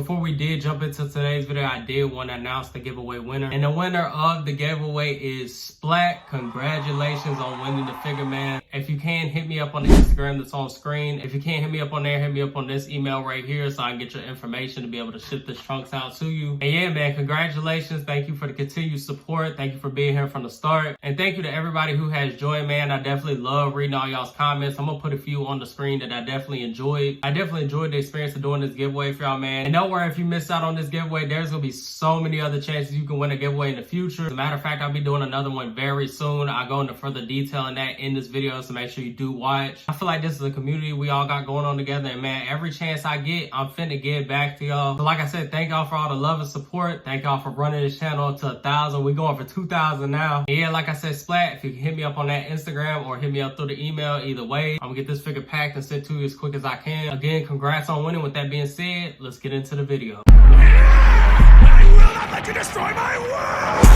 Before we did jump into today's video, I did want to announce the giveaway winner. And the winner of the giveaway is Splat. Congratulations on winning the figure, man. If you can, hit me up on the Instagram that's on screen. If you can't hit me up on there, hit me up on this email right here so I can get your information to be able to ship this trunks out to you. And yeah, man, congratulations. Thank you for the continued support. Thank you for being here from the start. And thank you to everybody who has joined, man. I definitely love reading all y'all's comments. I'm going to put a few on the screen that I definitely enjoyed. I definitely enjoyed the experience of doing this giveaway for y'all, man. And don't worry if you missed out on this giveaway. There's going to be so many other chances you can win a giveaway in the future. As a matter of fact, I'll be doing another one very soon. I'll go into further detail in that in this video, so make sure you do watch. I feel like this is a community we all got going on together, and man, every chance I get, I'm finna give back to y'all. So like I said, thank y'all for all the love and support. Thank y'all for running this channel to 1,000. We're going for 2,000 now. And yeah, like I said, Splat, if you can hit me up on that Instagram or hit me up through the email, either way, I'm gonna get this figure packed and sent to you as quick as I can. Again, congrats on winning. With that being said, let's get into the video. I will not let you destroy my world!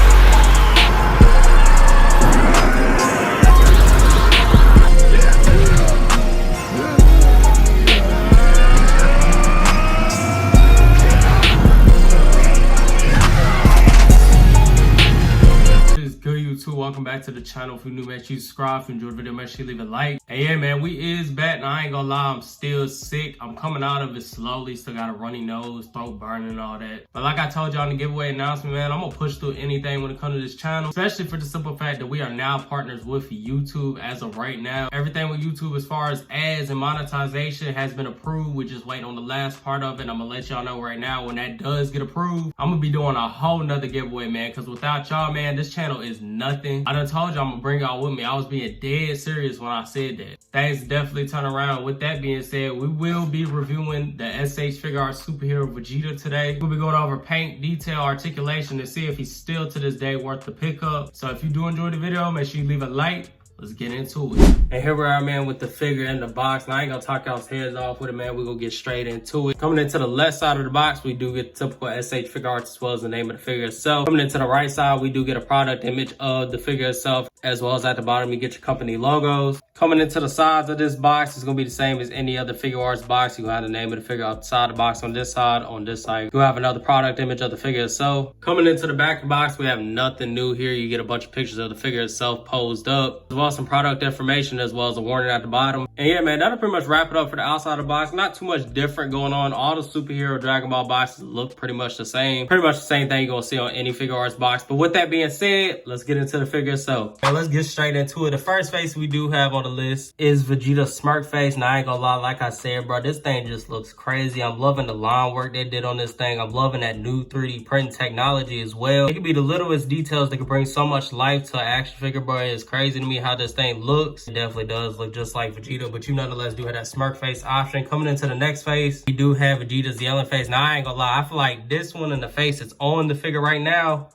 Welcome back to the channel. If you're new, make sure you subscribe. If you enjoyed the video, make sure you leave a like. And yeah, man, we is back. And I ain't gonna lie, I'm still sick. I'm coming out of it slowly. Still got a runny nose, throat burning, and all that. But like I told y'all in the giveaway announcement, man, I'm gonna push through anything when it comes to this channel, especially for the simple fact that we are now partners with YouTube as of right now. Everything with YouTube as far as ads and monetization has been approved. We're just waiting on the last part of it. I'm gonna let y'all know right now when that does get approved, I'm gonna be doing a whole nother giveaway, man, because without y'all, man, this channel is nothing. I done told you I'm gonna bring y'all with me. I was being dead serious when I said that. Things definitely turn around. With that being said, we will be reviewing the Figuarts superhero Vegeta today. We'll be going over paint, detail, articulation to see if he's still to this day worth the pickup. So if you do enjoy the video, make sure you leave a like. Let's get into it. And here we are, man, with the figure in the box. Now, I ain't gonna talk y'all's heads off with it, man. We're gonna get straight into it. Coming into the left side of the box, we do get the typical Figuarts as well as the name of the figure itself. Coming into the right side, we do get a product image of the figure itself, as well as at the bottom, you get your company logos. Coming into the sides of this box, it's gonna be the same as any other Figuarts box. You have the name of the figure outside the box on this side. On this side, you have another product image of the figure itself. Coming into the back of the box, we have nothing new here. You get a bunch of pictures of the figure itself posed up, as well as some product information, as well as a warning at the bottom. And yeah, man, that'll pretty much wrap it up for the outside of the box. Not too much different going on. All the superhero Dragon Ball boxes look pretty much the same. Pretty much the same thing you're gonna see on any Figuarts box. But with that being said, let's get into the figure itself. And let's get straight into it. The first face we do have on the list is Vegeta's smirk face. Now, I ain't gonna lie, like I said, bro, this thing just looks crazy. I'm loving the line work they did on this thing. I'm loving that new 3D printing technology as well. It could be the littlest details that could bring so much life to an action figure, bro. It's crazy to me how this thing looks. It definitely does look just like Vegeta, but you nonetheless do have that smirk face option. Coming into the next face, we do have Vegeta's yelling face. Now, I ain't gonna lie, I feel like this one in the face that's on the figure right now,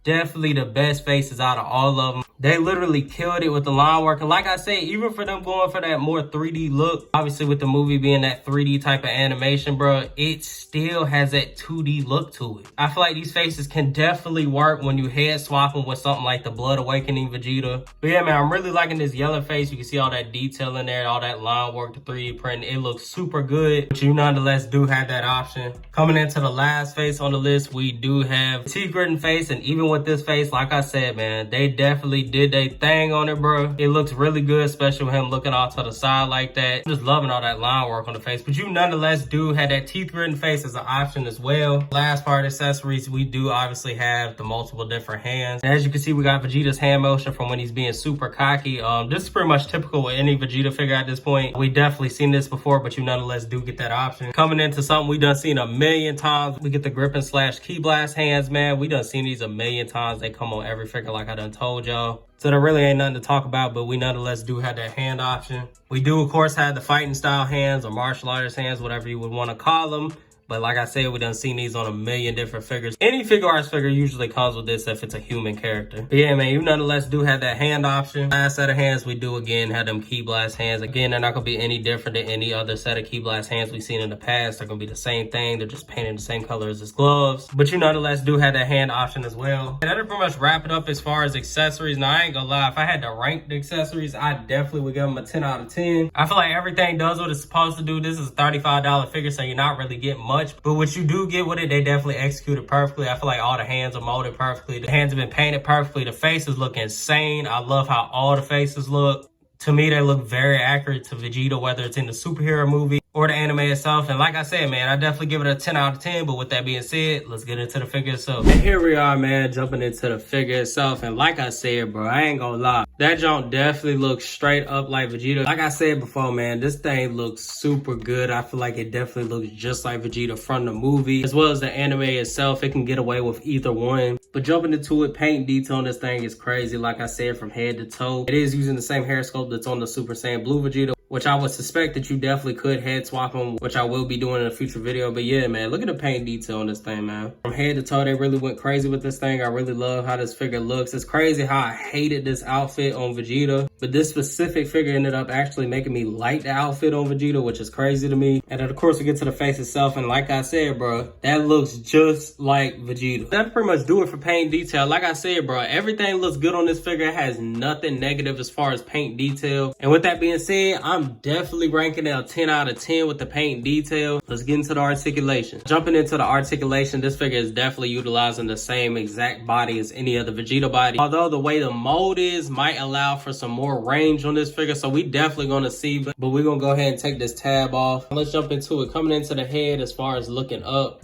definitely the best faces out of all of them. They literally killed it with the line work. And like I said, even for them going for that more 3D look, obviously with the movie being that 3D type of animation, bro, it still has that 2D look to it. I feel like these faces can definitely work when you head swap them with something like the Blood Awakening Vegeta. But yeah, man, I'm really liking this yellow face. You can see all that detail in there, all that line work, the 3D print. It looks super good, but you nonetheless do have that option. Coming into the last face on the list, we do have teeth gritting face. And even with this face, like I said, man, they definitely did their thing on it, bro. It looks really good, especially with him looking off to the side like that. I'm just loving all that line work on the face, but you nonetheless do have that teeth gritting face as an option as well. Last part, accessories, we do obviously have the multiple different hands. And as you can see, we got Vegeta's hand motion from when he's being super cocky. This is pretty much typical with any Vegeta figure at this point. We definitely seen this before, but you nonetheless do get that option. Coming into something we done seen a million times, we get the grip and slash key blast hands, man. We done seen these a million times. They come on every figure, like I done told y'all. So there really ain't nothing to talk about, but we nonetheless do have that hand option. We do, of course, have the fighting style hands or martial artist hands, whatever you would want to call them. But like I said, we done seen these on a million different figures. Any Figuarts figure usually comes with this if it's a human character. But yeah, man, you nonetheless do have that hand option. Last set of hands, we do again have them key blast hands. Again, they're not gonna be any different than any other set of key blast hands we've seen in the past. They're gonna be the same thing. They're just painted the same color as his gloves. But you nonetheless do have that hand option as well. And that'll pretty much wrap it up as far as accessories. Now, I ain't gonna lie, if I had to rank the accessories, I definitely would give them a 10 out of 10. I feel like everything does what it's supposed to do. This is a $35 figure, so you're not really getting much. much, but what you do get with it, they definitely executed perfectly. I feel like all the hands are molded perfectly. The hands have been painted perfectly. The faces look insane. I love how all the faces look. To me, they look very accurate to Vegeta, whether it's in the superhero movie or the anime itself. And like I said, man, I definitely give it a 10 out of 10. But with that being said, let's get into the figure itself. And here we are, man, jumping into the figure itself. And like I said, bro, I ain't gonna lie. That junk definitely looks straight up like Vegeta. Like I said before, man, this thing looks super good. I feel like it definitely looks just like Vegeta from the movie. As well as the anime itself, it can get away with either one. But jumping into it, paint detail on this thing is crazy. Like I said, from head to toe. It is using the same hair sculpt that's on the Super Saiyan Blue Vegeta, which I would suspect that you definitely could head swap them, which I will be doing in a future video. But yeah, man, look at the paint detail on this thing, man. From head to toe, they really went crazy with this thing. I really love how this figure looks. It's crazy how I hated this outfit on Vegeta, but this specific figure ended up actually making me like the outfit on Vegeta, which is crazy to me. And then of course we get to the face itself, and like I said, bro, that looks just like Vegeta. That pretty much do it for paint detail. Like I said, bro, everything looks good on this figure. It has nothing negative as far as paint detail. And with that being said, I'm definitely ranking it a 10 out of 10 with the paint detail. Let's get into the articulation. Jumping into the articulation, this figure is definitely utilizing the same exact body as any other Vegeta body. Although the way the mold is might allow for some more range on this figure, so we definitely gonna see, but we're gonna go ahead and take this tab off. Let's jump into it. Coming into the head, as far as looking up,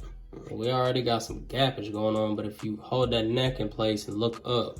we already got some gappage going on, but if you hold that neck in place and look up,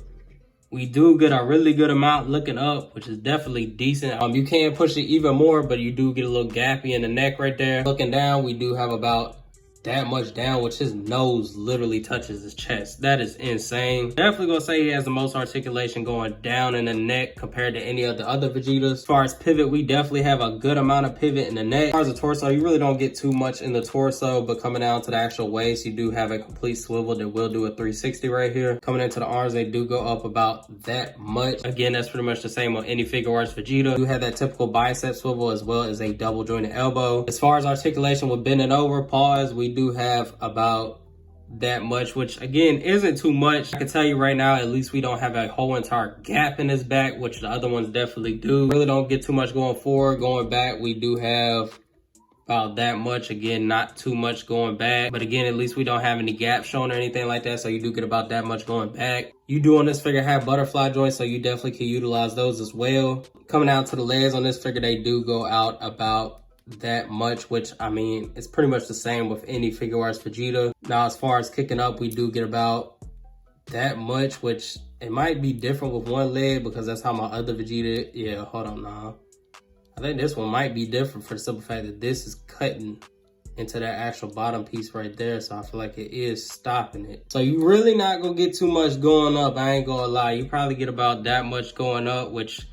we do get a really good amount looking up, which is definitely decent. You can push it even more, but you do get a little gappy in the neck right there. Looking down, we do have about that much down, which his nose literally touches his chest. That is insane. Definitely gonna say he has the most articulation going down in the neck compared to any of the other Vegetas. As far as pivot, we definitely have a good amount of pivot in the neck. As far as the torso, you really don't get too much in the torso, but coming down to the actual waist, you do have a complete swivel that will do a 360 right here. Coming into the arms, they do go up about that much. Again, that's pretty much the same on any Figuarts Vegeta. You have that typical bicep swivel as well as a double jointed elbow. As far as articulation with bending over, pause, we do have about that much, which again isn't too much. I can tell you right now, at least we don't have a whole entire gap in his back, which the other ones definitely do. Really don't get too much going forward. Going back, we do have about that much. Again, not too much going back, but again, at least we don't have any gaps shown or anything like that, so you do get about that much going back. You do on this figure have butterfly joints, so you definitely can utilize those as well. Coming out to the legs on this figure, they do go out about that much, which I mean, it's pretty much the same with any Figuarts Vegeta. Now, as far as kicking up, we do get about that much, which it might be different with one leg because that's how my other Vegeta, yeah, hold on now. I think this one might be different for the simple fact that this is cutting into that actual bottom piece right there, so I feel like it is stopping it. So you really not gonna get too much going up, I ain't gonna lie. You probably get about that much going up, which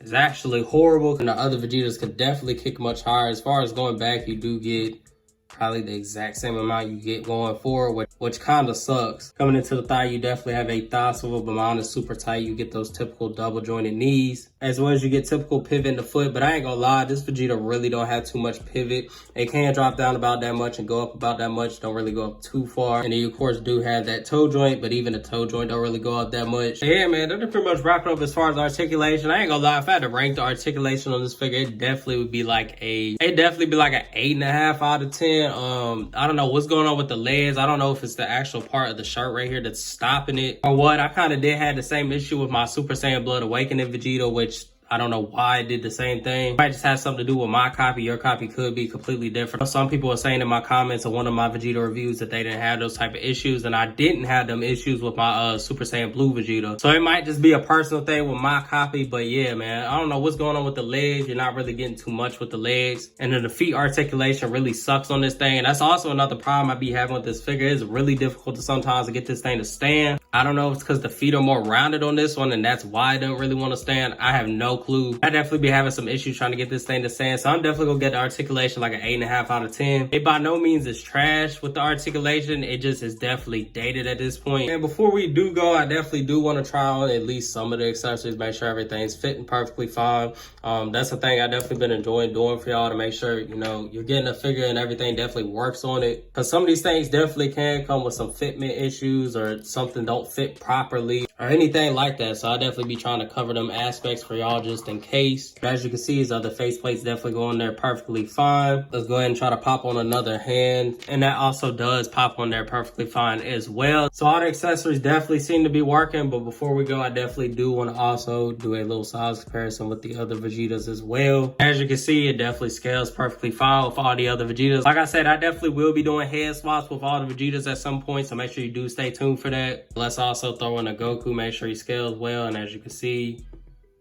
is actually horrible, and the other Vegetas could definitely kick much higher. As far as going back, you do get probably the exact same amount you get going forward, which kind of sucks. Coming into the thigh, you definitely have a thigh swivel, but mine is super tight. You get those typical double jointed knees, as well as you get typical pivot in the foot. But I ain't gonna lie, this Vegeta really don't have too much pivot. It can drop down about that much and go up about that much. Don't really go up too far. And then you of course do have that toe joint, but even the toe joint don't really go up that much. But yeah, man, that'll pretty much wrap it up as far as articulation. I ain't gonna lie, if I had to rank the articulation on this figure, it definitely would be like an 8.5 out of 10. I don't know what's going on with the legs. I don't know if it's the actual part of the shirt right here that's stopping it or what. I kind of did have the same issue with my Super Saiyan Blood Awakening Vegeta, which I don't know why it did the same thing. It might just have something to do with my copy. Your copy could be completely different. Some people are saying in my comments of one of my Vegeta reviews that they didn't have those type of issues, and I didn't have them issues with my Super Saiyan Blue Vegeta. So it might just be a personal thing with my copy, but yeah, man, I don't know what's going on with the legs. You're not really getting too much with the legs. And then the feet articulation really sucks on this thing, and that's also another problem I be having with this figure. It's really difficult to sometimes to get this thing to stand. I don't know if it's because the feet are more rounded on this one, and that's why I don't really want to stand. I have no clue. I definitely be having some issues trying to get this thing to stand, so I'm definitely gonna get the articulation like an 8.5 out of 10. It by no means is trash with the articulation. It just is definitely dated at this point. And before we do go, I definitely do want to try on at least some of the accessories, make sure everything's fitting perfectly fine. That's the thing I definitely been enjoying doing for y'all, to make sure, you know, you're getting a figure and everything definitely works on it. Because some of these things definitely can come with some fitment issues, or something don't fit properly or anything like that. So I definitely be trying to cover them aspects for y'all, just just in case. But as you can see, his other faceplates definitely go on there perfectly fine. Let's go ahead and try to pop on another hand. And that also does pop on there perfectly fine as well. So all the accessories definitely seem to be working. But before we go, I definitely do want to also do a little size comparison with the other Vegetas as well. As you can see, it definitely scales perfectly fine with all the other Vegetas. Like I said, I definitely will be doing head swaps with all the Vegetas at some point. So make sure you do stay tuned for that. Let's also throw in a Goku, make sure he scales well. And as you can see,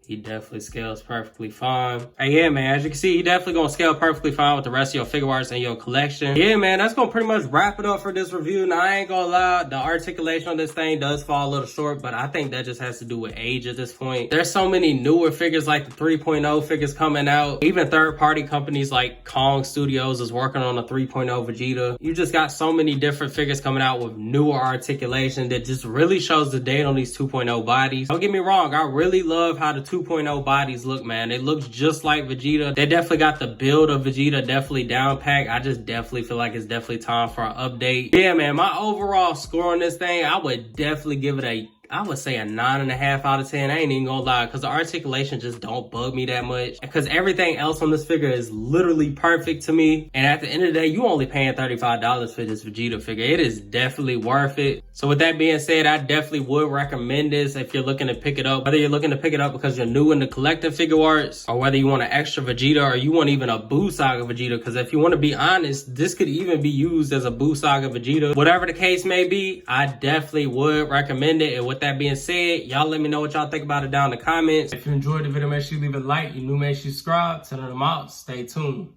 he definitely scales perfectly fine. And yeah, man, as you can see, he definitely gonna scale perfectly fine with the rest of your Figuarts and your collection. Yeah, man, that's gonna pretty much wrap it up for this review. Now, I ain't gonna lie, the articulation on this thing does fall a little short, but I think that just has to do with age at this point. There's so many newer figures like the 3.0 figures coming out. Even third-party companies like Kong Studios is working on a 3.0 Vegeta. You just got so many different figures coming out with newer articulation that just really shows the date on these 2.0 bodies. Don't get me wrong, I really love how the 2.0 bodies look, man. It looks just like Vegeta. They definitely got the build of Vegeta definitely down packed. I just definitely feel like it's definitely time for an update. Yeah, man, my overall score on this thing, I would definitely give it I would say a 9.5 out of 10. I ain't even gonna lie, because the articulation just don't bug me that much. Because everything else on this figure is literally perfect to me. And at the end of the day, you only paying $35 for this Vegeta figure. It is definitely worth it. So with that being said, I definitely would recommend this if you're looking to pick it up. Whether you're looking to pick it up because you're new into collecting Figuarts, or whether you want an extra Vegeta, or you want even a Buu Saga Vegeta. Because if you want to be honest, this could even be used as a Buu Saga Vegeta. Whatever the case may be, I definitely would recommend it. And with that being said, y'all let me know what y'all think about it down in the comments. If you enjoyed the video, make sure you leave a like. You new, make sure you subscribe. Turn them out. Stay tuned.